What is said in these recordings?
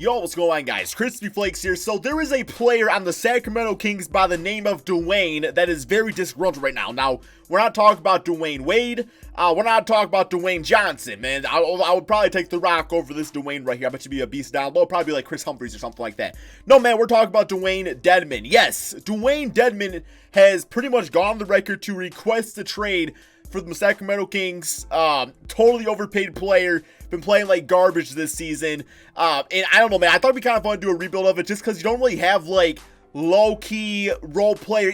Yo, what's going on, guys? Crispy Flakes here. So there is a player on the Sacramento Kings by the name of Dwayne that is very disgruntled right now. Now, we're not talking about Dwayne Wade. We're not talking about Dwayne Johnson, man. I would probably take the rock over this Dwayne right here. I bet you'd be a beast down low. Probably like Chris Humphries or something like that. No, man, we're talking about Dewayne Dedmon. Yes, Dewayne Dedmon has pretty much gone on the record to request a trade for the Sacramento Kings. Totally overpaid player. Been playing like garbage this season. And I don't know, man. I thought it'd be kind of fun to do a rebuild of it just because you don't really have like low-key role player,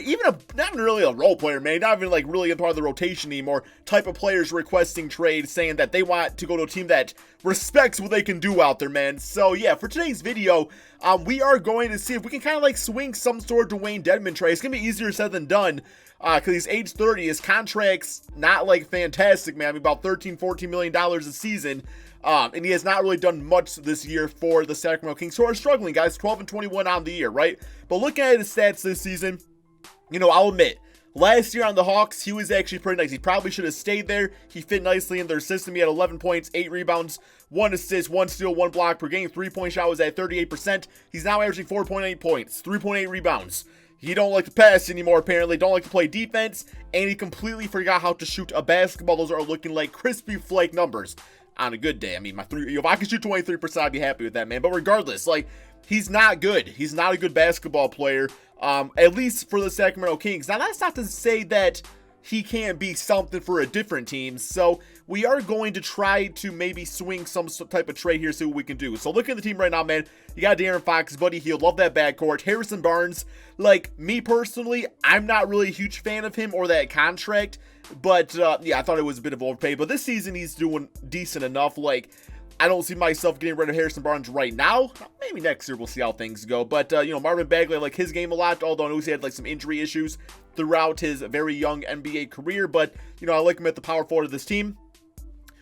not really a role player, man, not even like really a part of the rotation anymore, type of players requesting trade, saying that they want to go to a team that respects what they can do out there, man. So yeah, for today's video, we are going to see if we can kind of like swing some sort of Dewayne Dedmon trade. It's gonna be easier said than done, because he's age 30, his contract's not like fantastic, man. I mean, about $13-14 million a season. And he has not really done much this year for the Sacramento Kings, who are struggling, guys. 12-21 on the year, right? But looking at his stats this season, you know, I'll admit, last year on the Hawks, he was actually pretty nice. He probably should have stayed there. He fit nicely in their system. He had 11 points, 8 rebounds, 1 assist, 1 steal, 1 block per game. 3-point shot was at 38%. He's now averaging 4.8 points, 3.8 rebounds. He don't like to pass anymore, apparently. Don't like to play defense. And he completely forgot how to shoot a basketball. Those are looking like crispy flake numbers on a good day. I mean, if I could shoot 23%, I'd be happy with that, man. But regardless, like, he's not good. He's not a good basketball player, at least for the Sacramento Kings. Now, that's not to say that he can't be something for a different team. So we are going to try to maybe swing some type of trade here, see what we can do. So look at the team right now, man. You got De'Aaron Fox, Buddy Hield, love that backcourt. Harrison Barnes, like, me personally, I'm not really a huge fan of him or that contract. But, yeah, I thought it was a bit of overpay. But this season, he's doing decent enough. Like, I don't see myself getting rid of Harrison Barnes right now. Maybe next year we'll see how things go. But, you know, Marvin Bagley, I like his game a lot. Although I know he had, like, some injury issues throughout his very young NBA career. But, you know, I like him at the power forward of this team.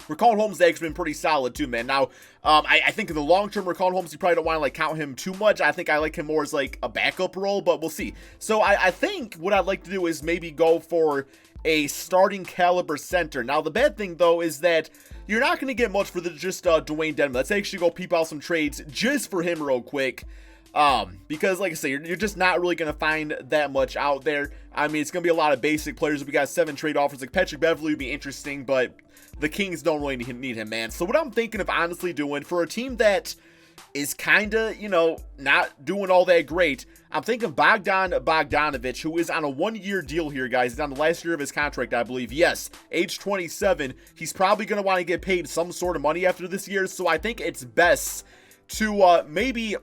Richaun Holmes has actually been pretty solid too, man. Now, I think in the long term, Richaun Holmes, you probably don't want to like count him too much. I think I like him more as like a backup role, but we'll see. So I think what I'd like to do is maybe go for a starting caliber center. Now, the bad thing though is that you're not going to get much for just Dewayne Dedmon. Let's actually go peep out some trades just for him real quick. Because like I say, you're just not really going to find that much out there. I mean, it's going to be a lot of basic players. We got 7 trade offers. Like Patrick Beverley would be interesting, but the Kings don't really need him, man. So what I'm thinking of honestly doing for a team that is kind of, you know, not doing all that great, I'm thinking Bogdan Bogdanovic, who is on a 1-year deal here, guys. He's on the last year of his contract, I believe. Yes, age 27. He's probably going to want to get paid some sort of money after this year, so I think it's best to maybe,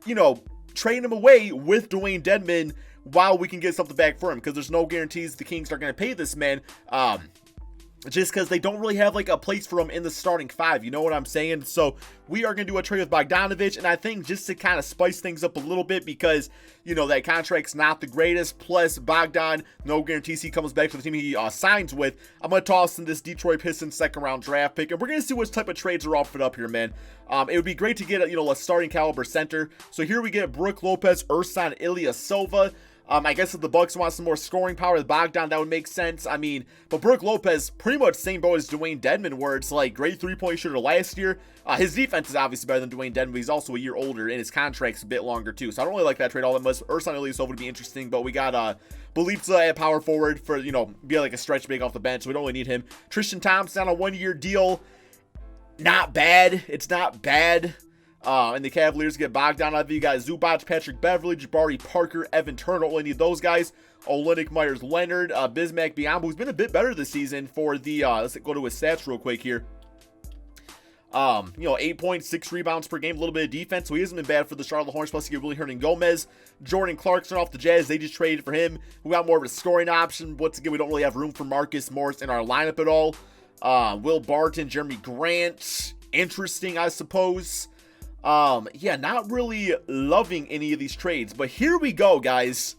you know, trade him away with Dewayne Dedmon while we can get something back for him, because there's no guarantees the Kings are going to pay this man, just because they don't really have like a place for him in the starting 5, you know what I'm saying? So we are going to do a trade with Bogdanovic, and I think just to kind of spice things up a little bit, because, you know, that contract's not the greatest, plus Bogdan, no guarantees he comes back to the team he signs with. I'm going to toss in this Detroit Pistons 2nd round draft pick, and we're going to see what type of trades are offered up here, man. It would be great to get, you know, a starting caliber center. So here we get Brook Lopez, Ersan Ilyasova. I guess if the Bucks want some more scoring power with Bogdan, that would make sense. I mean, but Brook Lopez, pretty much same boat as Dewayne Dedmon, where it's like great 3-point shooter last year. His defense is obviously better than Dewayne Dedmon, but he's also a year older, and his contract's a bit longer too. So I don't really like that trade all that much. Ersan Ilyasova would be interesting, but we got Bjelica at power forward for, you know, be like a stretch big off the bench, so we don't really need him. Tristan Thompson on a 1-year deal. Not bad. It's not bad. And the Cavaliers get Bogdan out of you guys. Zubac, Patrick Beverley, Jabari Parker, Evan Turner. Only need those guys. Olynyk, Myers Leonard, Bismack Biyombo, who's been a bit better this season for the, let's go to his stats real quick here. You know, 8.6 rebounds per game, a little bit of defense, so he hasn't been bad for the Charlotte Hornets. Plus, you get Willie Hernangomez, Jordan Clarkson off the Jazz. They just traded for him. We got more of a scoring option. Once again, we don't really have room for Marcus Morris in our lineup at all. Will Barton, Jeremy Grant, interesting, I suppose. Yeah, not really loving any of these trades, but here we go, guys.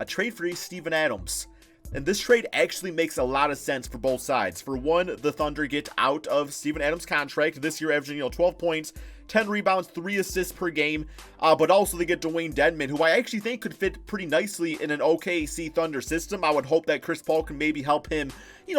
A trade for Steven Adams. And this trade actually makes a lot of sense for both sides. For one, the Thunder get out of Steven Adams' contract. This year averaging, you know, 12 points, 10 rebounds, 3 assists per game. But also they get Dewayne Dedmon, who I actually think could fit pretty nicely in an OKC Thunder system. I would hope that Chris Paul can maybe help him,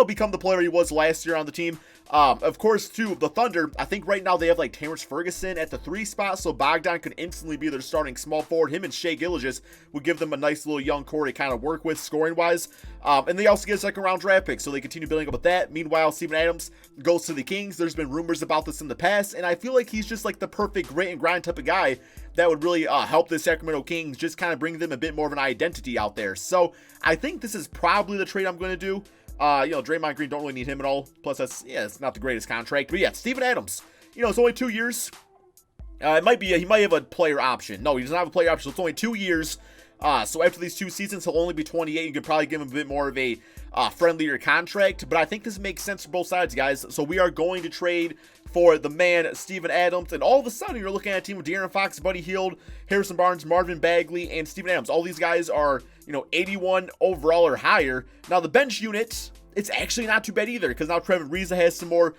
become the player he was last year on the team. Of course, too, the Thunder, I think right now they have like Terrence Ferguson at the 3 spot, so Bogdan could instantly be their starting small forward. Him and Shai Gilgeous would give them a nice little young core to kind of work with scoring-wise. And they also get a second-round draft pick, so they continue building up with that. Meanwhile, Steven Adams goes to the Kings. There's been rumors about this in the past, and I feel like he's just like the perfect grit and grind type of guy that would really help the Sacramento Kings, just kind of bring them a bit more of an identity out there. So I think this is probably the trade I'm going to do. Draymond Green, don't really need him at all. Plus, it's not the greatest contract. But yeah, Steven Adams, it's only 2 years. He might have a player option. No, he doesn't have a player option. So it's only 2 years. So after these 2 seasons, he'll only be 28. You could probably give him a bit more of a friendlier contract. But I think this makes sense for both sides, guys. So we are going to trade for the man, Steven Adams. And all of a sudden, you're looking at a team with De'Aaron Fox, Buddy Hield, Harrison Barnes, Marvin Bagley, and Steven Adams. All these guys are, 81 overall or higher. Now, the bench unit, it's actually not too bad either, because now Trevor Ariza has some more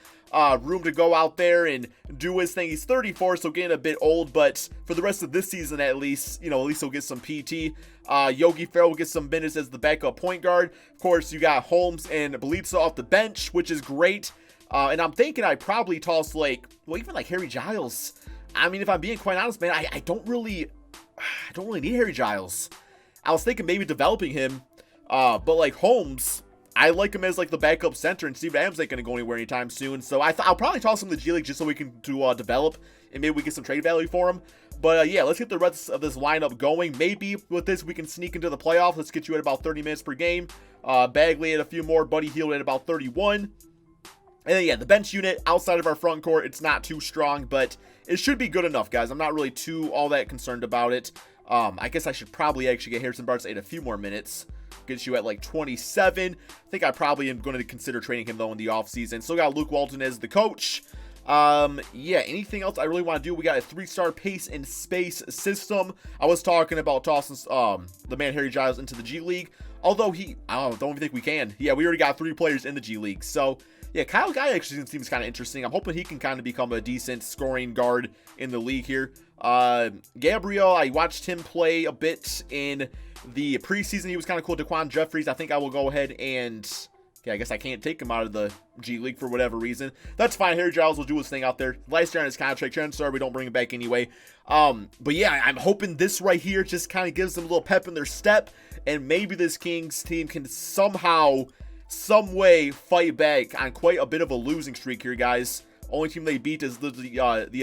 room to go out there and do his thing. He's 34, so getting a bit old, but for the rest of this season at least he'll get some PT. Yogi Ferrell will get some minutes as the backup point guard. Of course, you got Holmes and Bjelica off the bench, which is great. And I'm thinking I'd probably toss even Harry Giles. I mean, if I'm being quite honest, man, I don't really need Harry Giles. I was thinking maybe developing him, but Holmes, I like him as the backup center, and Steven Adams ain't going to go anywhere anytime soon. So I'll probably toss him to the G League just so we can develop, and maybe we get some trade value for him. But yeah, let's get the rest of this lineup going. Maybe with this we can sneak into the playoffs. Let's get you at about 30 minutes per game. Bagley at a few more. Buddy Hield at about 31. And then yeah, the bench unit outside of our front court, it's not too strong, but it should be good enough, guys. I'm not really all that concerned about it. I guess I should probably actually get Harrison Barnes at a few more minutes. Gets you at 27. I think I probably am going to consider trading him though in the offseason. Still got Luke Walton as the coach. Yeah, anything else I really want to do? We got a 3-star pace and space system. I was talking about tossing the man Harry Giles into the G League. Although I don't even think we can. Yeah, we already got 3 players in the G League. So yeah, Kyle Guy actually seems kind of interesting. I'm hoping he can kind of become a decent scoring guard in the league here. Gabriel, I watched him play a bit in the preseason. He was kind of cool. Daquan Jeffries, I think I will go ahead and... Yeah, I guess I can't take him out of the G League for whatever reason. That's fine. Harry Giles will do his thing out there. Last year on his contract, chances are we don't bring him back anyway. But yeah, I'm hoping this right here just kind of gives them a little pep in their step, and maybe this Kings team can somehow, some way fight back on quite a bit of a losing streak here, guys. Only team they beat is the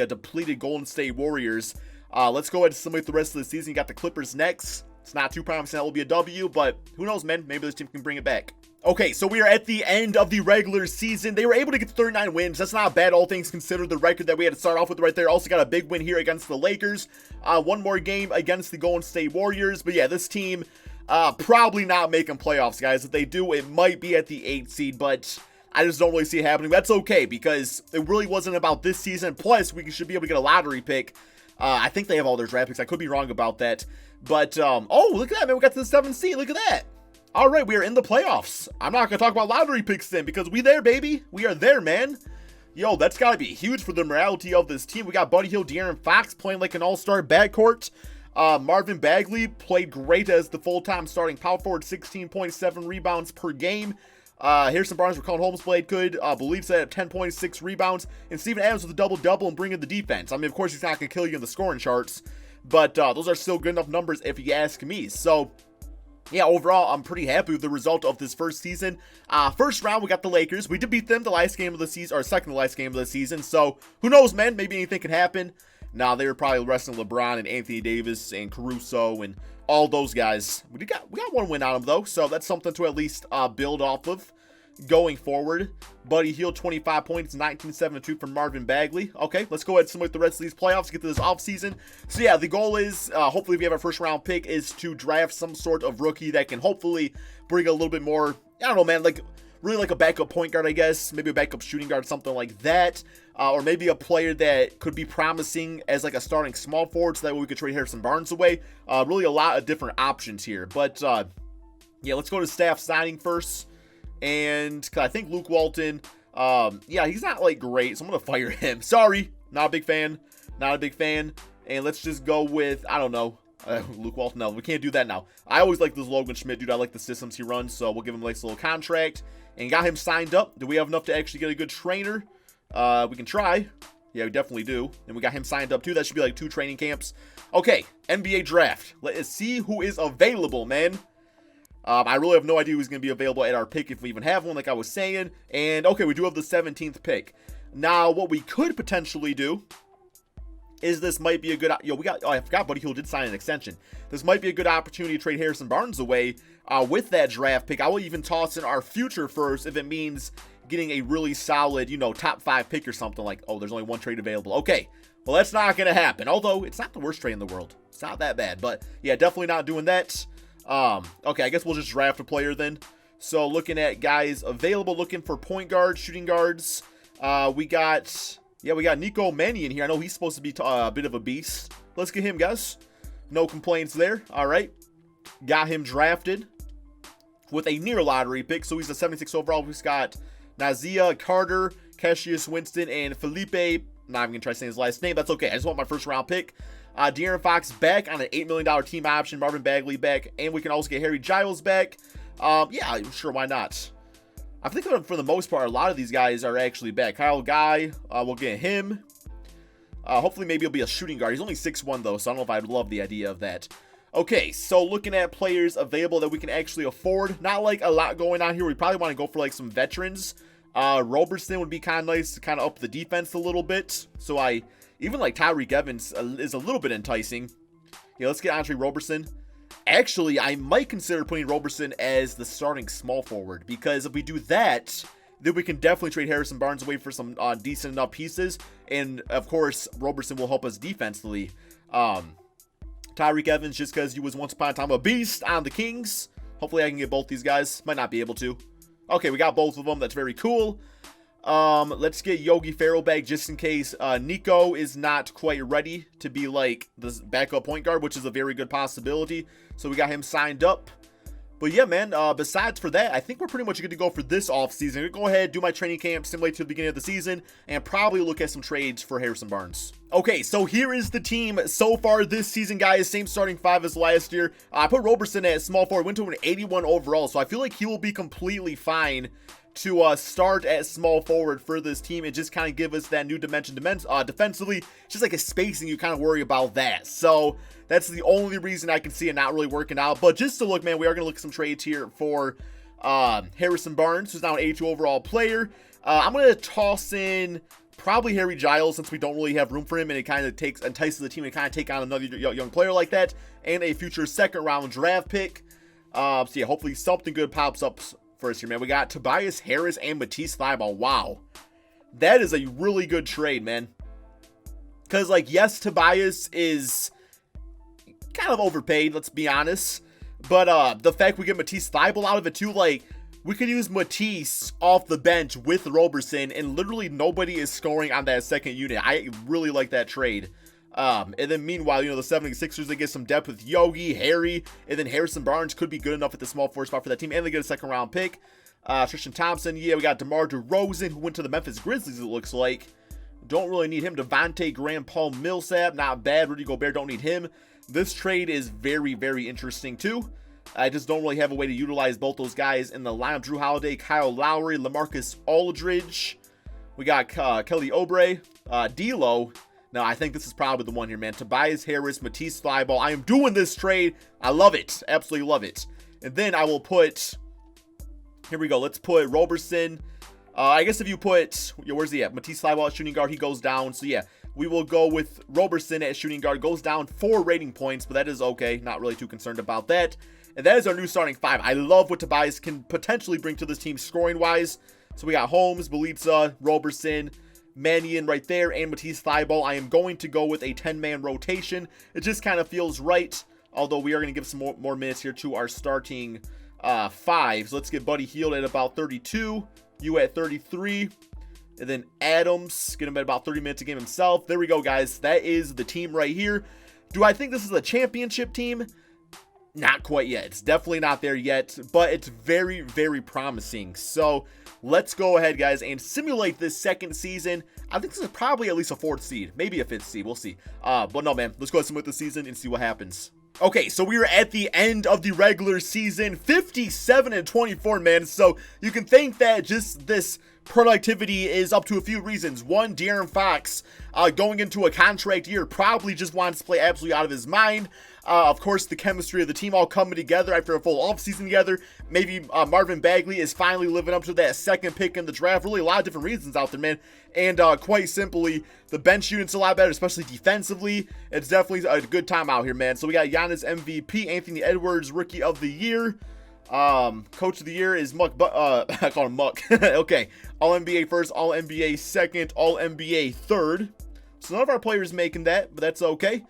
depleted Golden State Warriors. Let's go ahead and simulate the rest of the season. You got the Clippers next. It's not too promising that will be a W, but who knows, man? Maybe this team can bring it back. Okay, so we are at the end of the regular season. They were able to get to 39 wins. That's not bad, all things considered. The record that we had to start off with right there. Also got a big win here against the Lakers. One more game against the Golden State Warriors. But yeah, this team probably not making playoffs, guys. If they do, it might be at the 8th seed, but I just don't really see it happening. That's okay, because it really wasn't about this season. Plus, we should be able to get a lottery pick. I think they have all their draft picks. I could be wrong about that. But, oh, look at that, man. We got to the 7th seed. Look at that. All right, we are in the playoffs. I'm not going to talk about lottery picks then, because we there, baby. We are there, man. Yo, that's got to be huge for the morality of this team. We got Buddy Hield, De'Aaron Fox playing like an all-star backcourt. Marvin Bagley played great as the full-time starting power forward, 16.7 rebounds per game. Harrison Barnes, we're calling Holmes played good. Bjelica at 10.6 rebounds. And Steven Adams with a double-double and bringing the defense. I mean, of course, he's not going to kill you in the scoring charts, but those are still good enough numbers if you ask me. So yeah, overall, I'm pretty happy with the result of this first season. First round, we got the Lakers. We did beat them the last game of the season, or second to last game of the season. So who knows, man? Maybe anything can happen. Nah, they were probably resting LeBron and Anthony Davis and Caruso and all those guys. We got one win on them though, so that's something to at least build off of going forward. Buddy Hield, 25 points, 19-7-2 from Marvin Bagley. Okay, let's go ahead and simulate the rest of these playoffs, get to this offseason. So yeah, the goal is, hopefully if we have our first round pick, is to draft some sort of rookie that can hopefully bring a little bit more, I don't know, man, really like a backup point guard, I guess. Maybe a backup shooting guard, something like that. Or maybe a player that could be promising as like a starting small forward, so that way we could trade Harrison Barnes away. Really a lot of different options here. But yeah, let's go to staff signing first. And I think Luke Walton, yeah, he's not like great, so I'm going to fire him. Sorry, not a big fan. Not a big fan. And let's just go with, I don't know, Luke Walton, no, we can't do that now. I always like this Logan Schmidt, dude. I like the systems he runs, so we'll give him a nice little contract. And got him signed up. Do we have enough to actually get a good trainer? We can try. Yeah, we definitely do. And we got him signed up, too. That should be like 2 training camps. Okay, NBA draft. Let's see who is available, man. I really have no idea who's going to be available at our pick if we even have one, like I was saying. And, okay, we do have the 17th pick. Now, what we could potentially do is this might be a good... I forgot Buddy Hield did sign an extension. This might be a good opportunity to trade Harrison Barnes away with that draft pick. I will even toss in our future first if it means getting a really solid, top 5 pick or something like, oh, there's only 1 trade available. Okay, well, that's not going to happen. Although, it's not the worst trade in the world. It's not that bad. But, yeah, definitely not doing that. Okay, I guess we'll just draft a player then. So, looking at guys available, looking for point guards, shooting guards. We got Nico Mannion here. I know he's supposed to be a bit of a beast. Let's get him, guys. No complaints there. All right. Got him drafted with a near lottery pick. So, he's a 76 overall. We've got Nazia, Carter, Cassius Winston, and Felipe. Not even going to try saying his last name. That's okay. I just want my first round pick. De'Aaron Fox back on an $8 million team option. Marvin Bagley back. And we can also get Harry Giles back. Yeah, sure, why not? I think for the most part, a lot of these guys are actually back. Kyle Guy, we'll get him. Hopefully, maybe he'll be a shooting guard. He's only 6'1", though, so I don't know if I'd love the idea of that. Okay, so looking at players available that we can actually afford. Not like a lot going on here. We probably want to go for like some veterans. Roberson would be kind of nice to kind of up the defense a little bit. So even like Tyreke Evans is a little bit enticing. Yeah, let's get Andre Roberson. Actually, I might consider putting Roberson as the starting small forward, because if we do that, then we can definitely trade Harrison Barnes away for some decent enough pieces. And of course, Roberson will help us defensively. Tyreke Evans, just because he was once upon a time a beast on the Kings. Hopefully I can get both these guys. Might not be able to. Okay, we got both of them. That's very cool. Let's get Yogi Ferrell back just in case Nico is not quite ready to be like the backup point guard, which is a very good possibility. So we got him signed up. But yeah, man, besides for that, I think we're pretty much good to go for this offseason. I'm going to go ahead, do my training camp, simulate to the beginning of the season, and probably look at some trades for Harrison Barnes. Okay, so here is the team so far this season, guys. Same starting 5 as last year. I put Roberson at small forward, went to an 81 overall, so I feel like he will be completely fine to start at small forward for this team and just kind of give us that new dimension defensively. Just like a spacing, you kind of worry about that. So that's the only reason I can see it not really working out. But just to look, man, we are going to look at some trades here for Harrison Barnes, who's now an 82 overall player. I'm going to toss in probably Harry Giles, since we don't really have room for him, and it kind of entices the team to kind of take on another young player like that, and a future second round draft pick. So yeah, hopefully something good pops up first here, man. We got Tobias Harris and Matisse Thybulle. Wow. That is a really good trade, man. Because, like, yes, Tobias is kind of overpaid, let's be honest. But the fact we get Matisse Thybulle out of it, too, like, we could use Matisse off the bench with Roberson, and literally nobody is scoring on that second unit. I really like that trade. And then meanwhile, the 76ers, they get some depth with Yogi, Harry, and then Harrison Barnes could be good enough at the small forward spot for that team, and they get a second round pick. Tristan Thompson, yeah, we got DeMar DeRozan, who went to the Memphis Grizzlies, it looks like. Don't really need him. Devontae Graham, Paul Millsap, not bad. Rudy Gobert, don't need him. This trade is very, very interesting, too. I just don't really have a way to utilize both those guys in the lineup. Drew Holiday, Kyle Lowry, LaMarcus Aldridge. We got Kelly Oubre, D'Lo. Now, I think this is probably the one here, man. Tobias Harris, Matisse Thybulle. I am doing this trade. I love it. Absolutely love it. And then I will put... Here we go. Let's put Roberson. I guess if you put... where's he at? Matisse Thybulle at shooting guard. He goes down. So, yeah. We will go with Roberson at shooting guard. Goes down 4 rating points, but that is okay. Not really too concerned about that. And that is our new starting 5. I love what Tobias can potentially bring to this team scoring-wise. So, we got Holmes, Bjelica, Roberson, Mannion right there, and Matisse Thybulle. I am going to go with a 10-man rotation. It just kind of feels right, although we are going to give some more minutes here to our starting 5. So let's get Buddy Hield at about 32, you at 33, and then Adams, get him at about 30 minutes a game himself. There we go, guys. That is the team right here. Do I think this is a championship team? Not quite yet. It's definitely not there yet, but it's very, very promising. So let's go ahead, guys, and simulate this second season. I think this is probably at least a 4th seed, maybe a 5th seed. We'll see. But no, man, let's go ahead and simulate the season and see what happens. Okay, so we are at the end of the regular season, 57-24, man. So you can think that just this productivity is up to a few reasons. One, De'Aaron Fox, going into a contract year, probably just wants to play absolutely out of his mind. Of course, the chemistry of the team all coming together after a full offseason together. Maybe Marvin Bagley is finally living up to that second pick in the draft. Really, a lot of different reasons out there, man. And quite simply, the bench unit's a lot better, especially defensively. It's definitely a good time out here, man. So we got Giannis MVP, Anthony Edwards Rookie of the Year. Coach of the Year is Muck, I call him Muck. Okay, All-NBA first, All-NBA second, All-NBA third. So none of our players making that, but that's okay.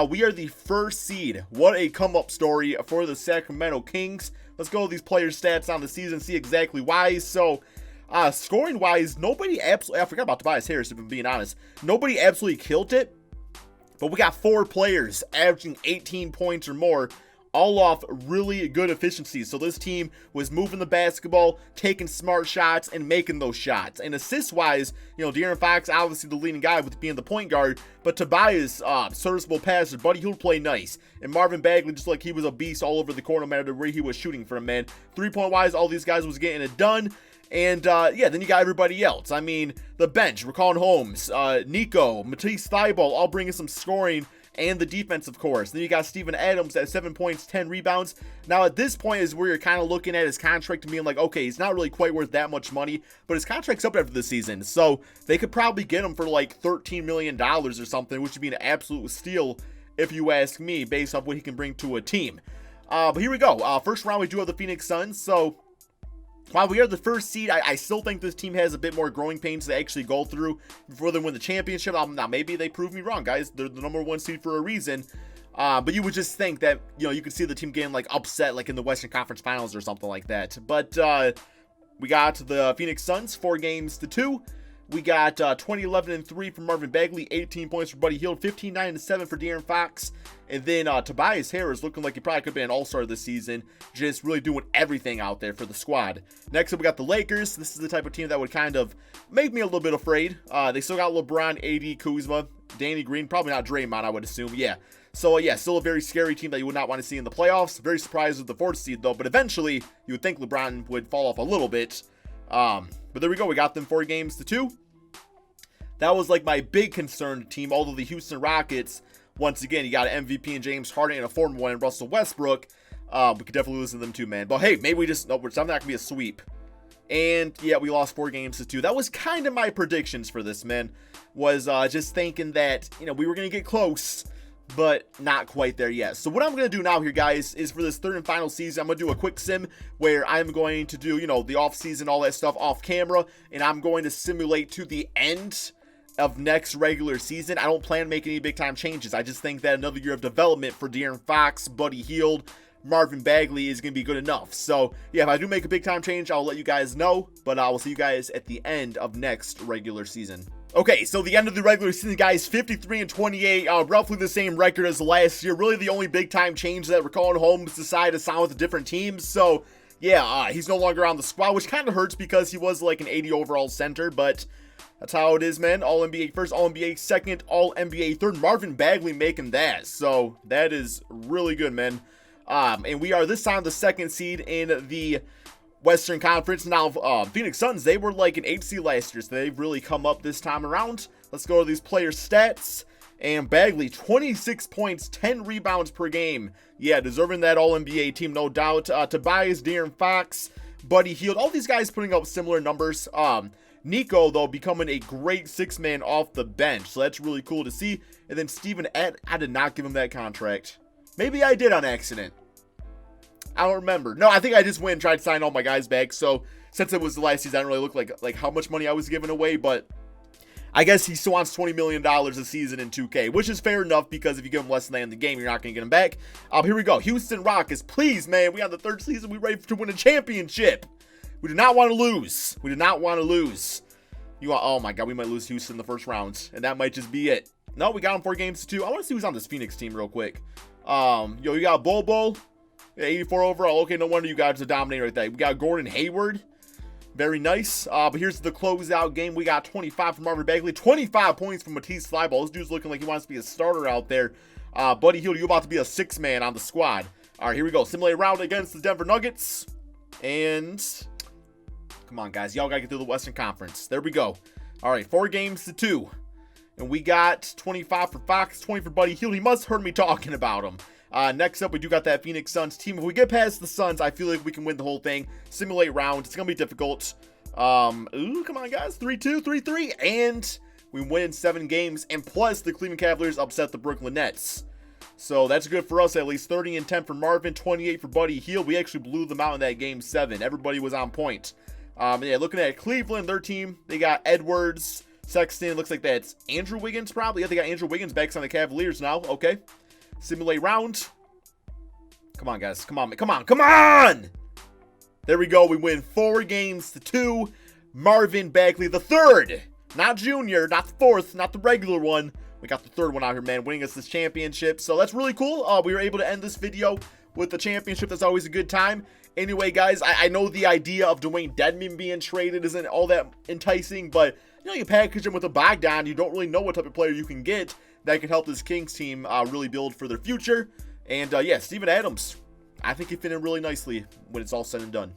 We are the first seed. What a come-up story for the Sacramento Kings. Let's go with these players' stats on the season, see exactly why. So, scoring-wise, nobody absolutely... I forgot about Tobias Harris, if I'm being honest. Nobody absolutely killed it, but we got 4 players averaging 18 points or more, all off really good efficiency. So this team was moving the basketball, taking smart shots, and making those shots. And assist-wise, you know, De'Aaron Fox, obviously the leading guy with being the point guard, but Tobias, serviceable passer, Buddy Hield play nice. And Marvin Bagley, just like he was a beast all over the court, no matter where he was shooting from, man. 3-point-wise, all these guys was getting it done. And, yeah, then you got everybody else. I mean, the bench, Richaun Holmes, Nico, Matisse Thybulle, all bringing some scoring, and the defense, of course. Then you got Steven Adams at 7 points, 10 rebounds. Now, at this point is where you're kind of looking at his contract and being like, okay, he's not really quite worth that much money, but his contract's up after the season. So they could probably get him for like $13 million or something, which would be an absolute steal, if you ask me, based off what he can bring to a team. But here we go. First round, we do have the Phoenix Suns. So while we are the first seed, I still think this team has a bit more growing pains to actually go through before they win the championship. Now, maybe they prove me wrong, guys. They're the number 1 seed for a reason. But you would just think that, you know, you could see the team getting, like, upset, like, in the Western Conference Finals or something like that. But we got the Phoenix Suns, 4-2. We got 20-11-3 for Marvin Bagley, 18 points for Buddy Hield, 15-9-7 for De'Aaron Fox. And then Tobias Harris looking like he probably could be an all-star this season, just really doing everything out there for the squad. Next up, we got the Lakers. This is the type of team that would kind of make me a little bit afraid. They still got LeBron, AD, Kuzma, Danny Green, probably not Draymond, I would assume. Yeah. So, yeah, still a very scary team that you would not want to see in the playoffs. Very surprised with the 4th seed, though. But eventually, you would think LeBron would fall off a little bit. But there we go. We got them 4-2. That was like my big concern team. Although the Houston Rockets, once again, you got an MVP in James Harden and a former one in Russell Westbrook. We could definitely lose to them too, man. But hey, maybe we just, no, it's not going to be a sweep. And yeah, we lost 4-2. That was kind of my predictions for this, man. Was just thinking that, you know, we were going to get close, but not quite there yet. So what I'm going to do now here, guys, is for this 3rd and final season, I'm going to do a quick sim where I'm going to do, you know, the off season, all that stuff off camera, and I'm going to simulate to the end of next regular season. I don't plan to make any big time changes. I just think that another year of development for De'Aaron Fox, Buddy Hield, Marvin Bagley is going to be good enough. So yeah, if I do make a big time change, I'll let you guys know, but I will see you guys at the end of next regular season. Okay, so the end of the regular season, guys, 53-28, roughly the same record as last year. Really the only big time change that Richaun Holmes decided to sign with a different team. So yeah, he's no longer on the squad, which kind of hurts because he was like an 80 overall center, but that's how it is, man. All-NBA first, All-NBA second, All-NBA third. Marvin Bagley making that. So that is really good, man. And we are this time the 2nd seed in the Western Conference. Now, Phoenix Suns, they were like an 8 seed last year, so they've really come up this time around. Let's go to these player stats. And Bagley, 26 points, 10 rebounds per game. Yeah, deserving that All-NBA team, no doubt. Tobias, De'Aaron Fox, Buddy Hield, all these guys putting up similar numbers. Nico, though, becoming a great 6-man off the bench, so that's really cool to see. And then Steven I did not give him that contract. Maybe I did on accident. I don't remember. No, I think I just went and tried to sign all my guys back, so since it was the last season, I don't really look like how much money I was giving away, but I guess he still wants $20 million a season in 2K, which is fair enough, because if you give him less than that in the game, you're not going to get him back. Here we go. Houston Rockets, please, man, we on the 3rd season, we ready to win a championship. We do not want to lose. We do not want to lose. Oh my God, we might lose Houston in the 1st round, and that might just be it. No, we got him 4-2. I want to see who's on this Phoenix team real quick. You got Bobo, 84 overall. Okay, no wonder you guys are dominating right there. We got Gordon Hayward. Very nice. But here's the closeout game. We got 25 from Marvin Bagley, 25 points from Matisse Thybulle. This dude's looking like he wants to be a starter out there. Buddy Hield, you about to be a 6-man on the squad. All right, here we go. Simulate round against the Denver Nuggets. And come on, guys. Y'all got to get through the Western Conference. There we go. All right, 4 games to 2. And we got 25 for Fox, 20 for Buddy Hield. He must have heard me talking about him. Next up, we do got that Phoenix Suns team. If we get past the Suns, I feel like we can win the whole thing. Simulate round. It's going to be difficult. Ooh, come on, guys. 3-2, 3-3. And we win 7 games. And plus, the Cleveland Cavaliers upset the Brooklyn Nets. So that's good for us. At least 30-10 for Marvin, 28 for Buddy Hield. We actually blew them out in that game 7. Everybody was on point. Yeah, looking at Cleveland, their team, they got Edwards, Sexton. Looks like that's Andrew Wiggins probably. Yeah, they got Andrew Wiggins back on the Cavaliers now. Okay. Simulate round. Come on, guys. Come on. Come on. Come on! There we go. We win 4 games to 2. Marvin Bagley the third. Not junior, not the 4th, not the regular one. We got the 3rd one out here, man, winning us this championship. So that's really cool. We were able to end this video with the championship. That's always a good time. Anyway, guys, I know the idea of Dewayne Dedmon being traded isn't all that enticing, but you know, you package him with a Bogdan, you don't really know what type of player you can get that can help this Kings team really build for their future. And yeah, Steven Adams, I think he fit in really nicely when it's all said and done.